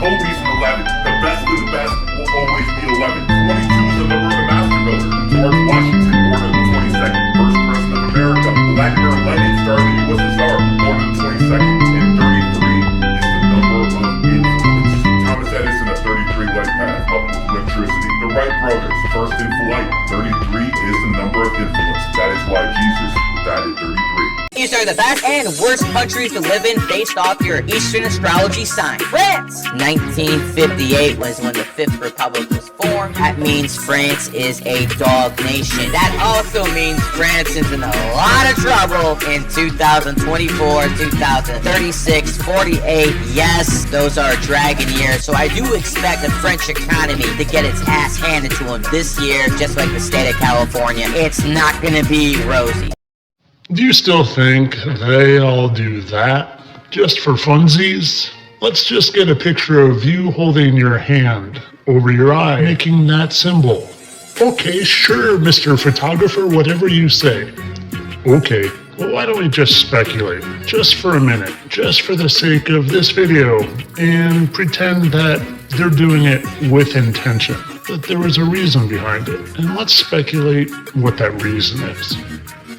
always an 11. The best of the best will always be 11. 22 is the number of the master builder. George Washington, born on the 22nd, first president of America. Vladimir Lenin, started the USSR, born on the 22nd. And 33 is the number of influence. Thomas Edison, a 33 light path up with electricity. The Wright brothers, first in flight. 33 is the number of influence. That is why Jesus died at 33. These are the best and worst countries to live in based off your Eastern astrology sign. France! 1958 was when the Fifth Republic was formed. That means France is a dog nation. That also means France is in a lot of trouble in 2024, 2036, 48. Yes, those are dragon years. So I do expect the French economy to get its ass handed to them this year, just like the state of California. It's not going to be rosy. Do you still think they all do that just for funsies? Let's just get a picture of you holding your hand over your eye, making that symbol. Okay, sure, Mr. Photographer, whatever you say. Okay, well, why don't we just speculate, just for a minute, just for the sake of this video, and pretend that they're doing it with intention, that there was a reason behind it, and let's speculate what that reason is.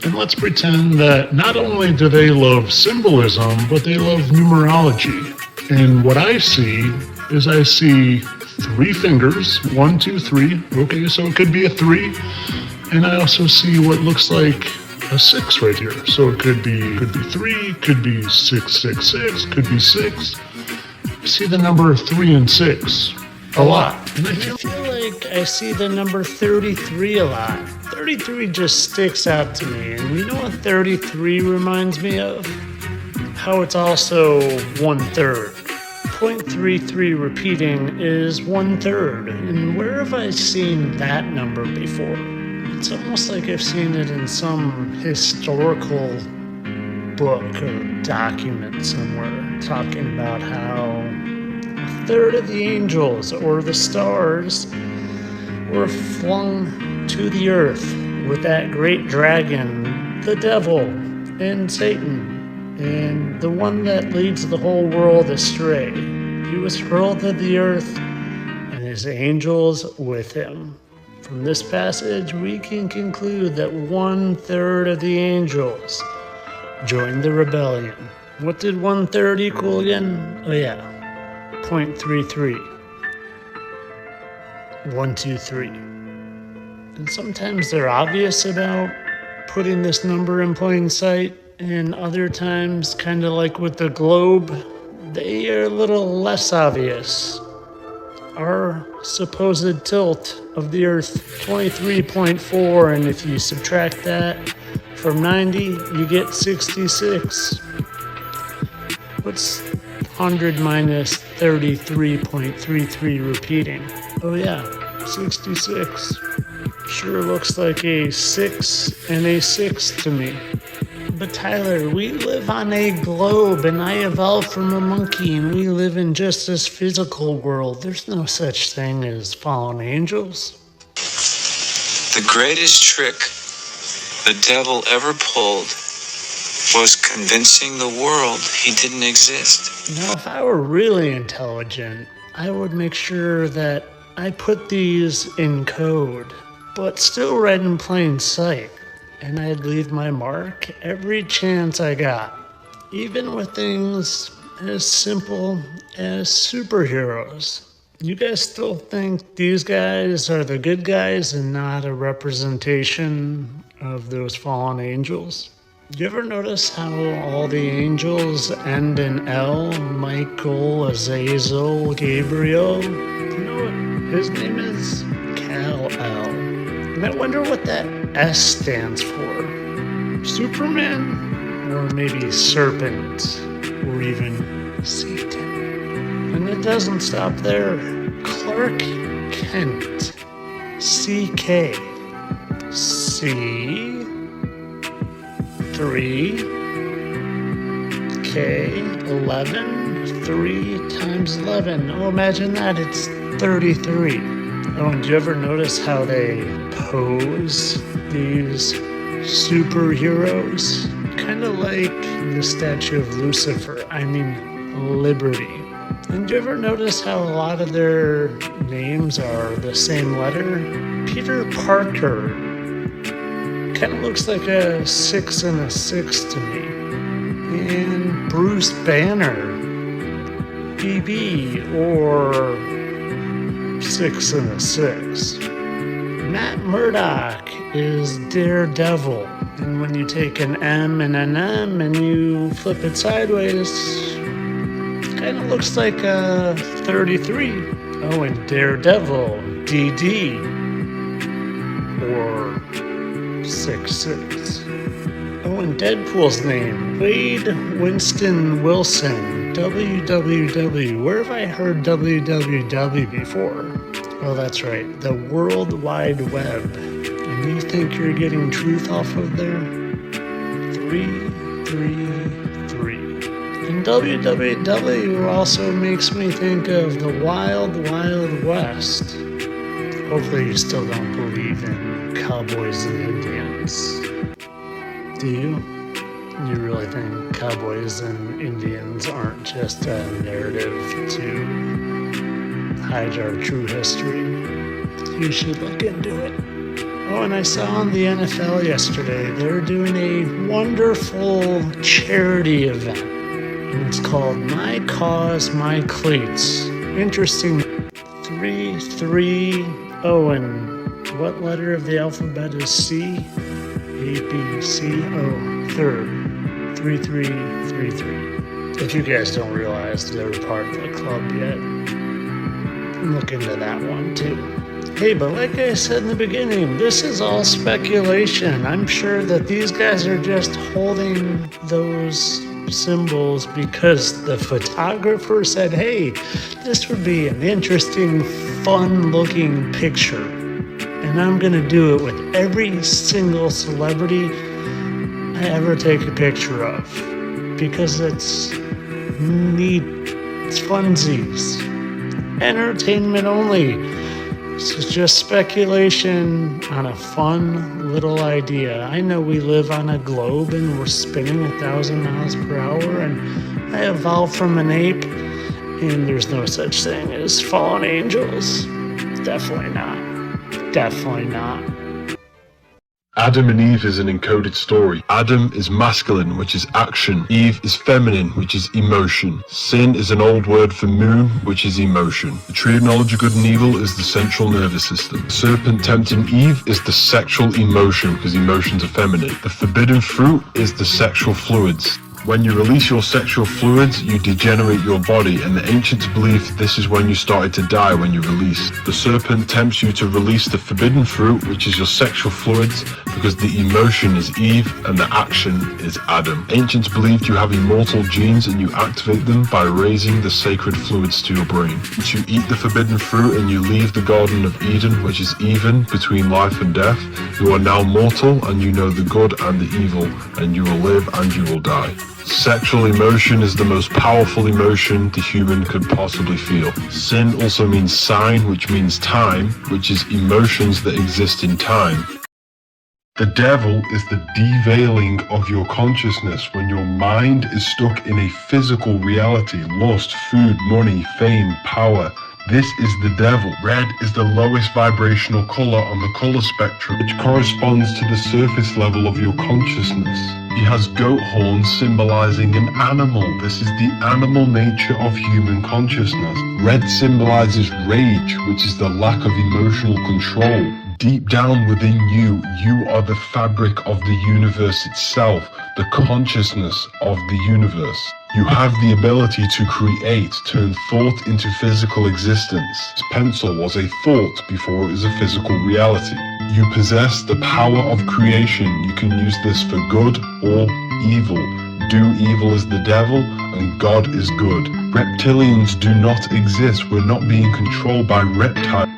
And let's pretend that not only do they love symbolism, but they love numerology. And what I see is I see 3 fingers, 1, 2, 3. Okay, so it could be a 3. And I also see what looks like a 6 right here. So it could be 3, could be 666, could be 6. I see the number 3 and 6 a lot. And I feel like I see the number 33 a lot. 33 just sticks out to me. And you know what 33 reminds me of? How it's also 1/3. 0.33 repeating is 1/3. And where have I seen that number before? It's almost like I've seen it in some historical book or document somewhere, talking about how 1/3 of the angels or the stars were flung to the earth with that great dragon, the devil, and Satan, and the one that leads the whole world astray. He was hurled to the earth and his angels with him. From this passage, we can conclude that 1/3 of the angels joined the rebellion. What did 1/3 equal again? Oh yeah, 0.33. 1, 2, 3. And sometimes they're obvious about putting this number in plain sight, and other times, kind of like with the globe, they are a little less obvious. Our supposed tilt of the Earth, 23.4, and if you subtract that from 90, you get 66. What's 100 minus 33.33 repeating? Oh yeah, 66. Sure looks like a 6 and a 6 to me. But Tyler, we live on a globe, and I evolved from a monkey, and we live in just this physical world. There's no such thing as fallen angels. The greatest trick the devil ever pulled was convincing the world he didn't exist. Now, if I were really intelligent, I would make sure that I put these in code, but still read in plain sight. And I'd leave my mark every chance I got, even with things as simple as superheroes. You guys still think these guys are the good guys and not a representation of those fallen angels? You ever notice how all the angels end in L? Michael, Azazel, Gabriel? You know what his name is? Kal-El. And I wonder what that S stands for. Superman? Or maybe serpent? Or even Satan? And it doesn't stop there. Clark Kent. CK. C3 K11. 3 times 11. Oh, imagine that. It's 33. Oh, and do you ever notice how they pose these superheroes? Kind of like the statue of Lucifer. I mean, Liberty. And do you ever notice how a lot of their names are the same letter? Peter Parker kind of looks like a 6 and a 6 to me. And Bruce Banner, BB, or 6 and a 6. Matt Murdock is Daredevil. And when you take an M and an M and you flip it sideways, kind of looks like a 33. Oh, and Daredevil, DD, or 6'6". Oh, and Deadpool's name, Wade Winston Wilson, WWW. Where have I heard WWW before? Oh, that's right, the World Wide Web. And you think you're getting truth off of there? 333. And WWW also makes me think of the Wild Wild West. Hopefully you still don't believe in cowboys and Indians. Do you? You really think cowboys and Indians aren't just a narrative to hide our true history? You should look into it. Oh, and I saw on the NFL yesterday, they're doing a wonderful charity event. And it's called My Cause, My Cleats. Interesting. 3-3. Oh, and what letter of the alphabet is C? A, B, C, O. Third. 3333. If you guys don't realize they're part of the club yet, look into that one too. Hey, but like I said in the beginning, this is all speculation. I'm sure that these guys are just holding those symbols because the photographer said, hey, this would be an interesting, fun-looking picture. And I'm going to do it with every single celebrity I ever take a picture of. Because it's neat, it's funsies, entertainment only. It's just speculation on a fun little idea. I know we live on a globe and we're spinning 1,000 miles per hour, and I evolved from an ape, and there's no such thing as fallen angels. Definitely not. Definitely not. Adam and Eve is an encoded story. Adam is masculine, which is action. Eve is feminine, which is emotion. Sin is an old word for moon, which is emotion. The tree of knowledge of good and evil is the central nervous system. The serpent tempting Eve is the sexual emotion, because emotions are feminine. The forbidden fruit is the sexual fluids. When you release your sexual fluids, you degenerate your body, and the ancients believed this is when you started to die when you release. The serpent tempts you to release the forbidden fruit, which is your sexual fluids, because the emotion is Eve and the action is Adam. Ancients believed you have immortal genes and you activate them by raising the sacred fluids to your brain. Once you eat the forbidden fruit and you leave the Garden of Eden, which is even between life and death, you are now mortal and you know the good and the evil, and you will live and you will die. Sexual emotion is the most powerful emotion the human could possibly feel. Sin also means sign, which means time, which is emotions that exist in time. The devil is the deveiling of your consciousness when your mind is stuck in a physical reality, lust, food, money, fame, power. This is the devil. Red is the lowest vibrational color on the color spectrum, which corresponds to the surface level of your consciousness. He has goat horns symbolizing an animal. This is the animal nature of human consciousness. Red symbolizes rage, which is the lack of emotional control. Deep down within you, you are the fabric of the universe itself, the consciousness of the universe. You have the ability to create, turn thought into physical existence. This pencil was a thought before it was a physical reality. You possess the power of creation. You can use this for good or evil. Do evil is the devil, and God is good. Reptilians do not exist. We're not being controlled by reptiles.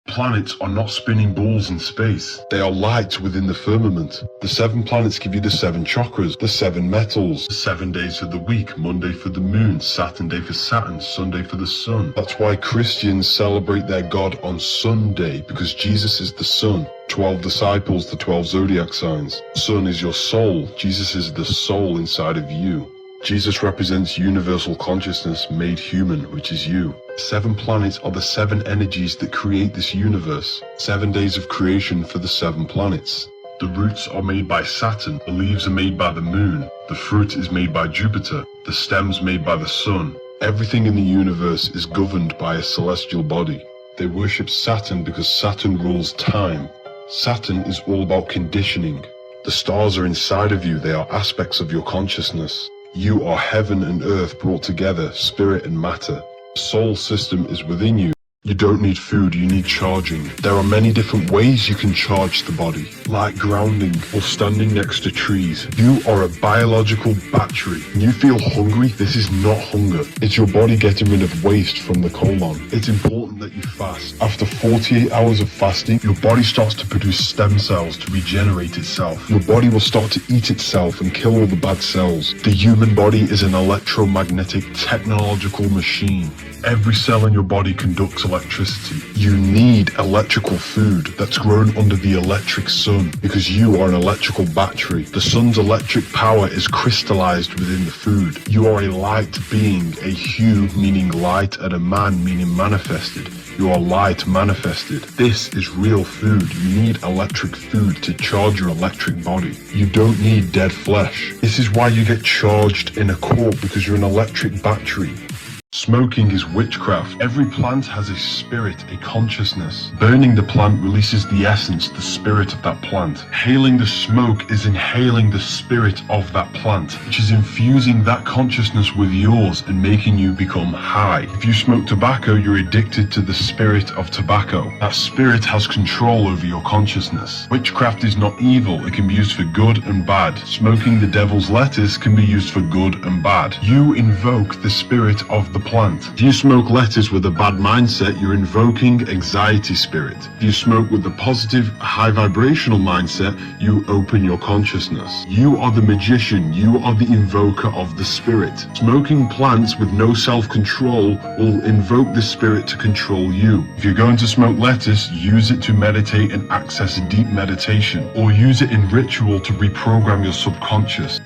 Planets are not spinning balls in space. They are light within the firmament. The 7 planets give you the 7 chakras, the 7 metals, the 7 days of the week, Monday for the moon, Saturn day for Saturn, Sunday for the sun. That's why Christians celebrate their God on Sunday, because Jesus is the sun. 12 disciples, the 12 zodiac signs. Sun is your soul. Jesus is the soul inside of you. Jesus represents universal consciousness made human, which is you. 7 planets are the 7 energies that create this universe. 7 days of creation for the 7 planets. The roots are made by Saturn, the leaves are made by the moon, the fruit is made by Jupiter, the stems made by the sun. Everything in the universe is governed by a celestial body. They worship Saturn because Saturn rules time. Saturn is all about conditioning. The stars are inside of you, they are aspects of your consciousness. You are heaven and earth brought together, spirit and matter. The soul system is within you. You don't need food, you need charging. There are many different ways you can charge the body, like grounding or standing next to trees. You are a biological battery. When you feel hungry, this is not hunger. It's your body getting rid of waste from the colon. It's important that you fast. After 48 hours of fasting, your body starts to produce stem cells to regenerate itself. Your body will start to eat itself and kill all the bad cells. The human body is an electromagnetic technological machine. Every cell in your body conducts electricity. You need electrical food that's grown under the electric sun because you are an electrical battery. The sun's electric power is crystallized within the food. You are a light being, a hue meaning light and a man meaning manifested. You are light manifested. This is real food. You need electric food to charge your electric body. You don't need dead flesh. This is why you get charged in a court, because you're an electric battery. Smoking is witchcraft. Every plant has a spirit, a consciousness. Burning the plant releases the essence, the spirit of that plant. Hailing the smoke is inhaling the spirit of that plant, which is infusing that consciousness with yours and making you become high. If you smoke tobacco, you're addicted to the spirit of tobacco. That spirit has control over your consciousness. Witchcraft is not evil. It can be used for good and bad. Smoking the devil's lettuce can be used for good and bad. You invoke the spirit of the plant. If you smoke lettuce with a bad mindset, you're invoking anxiety spirit. If you smoke with a positive, high vibrational mindset, you open your consciousness. You are the magician. You are the invoker of the spirit. Smoking plants with no self-control will invoke the spirit to control you. If you're going to smoke lettuce, use it to meditate and access deep meditation, or use it in ritual to reprogram your subconscious.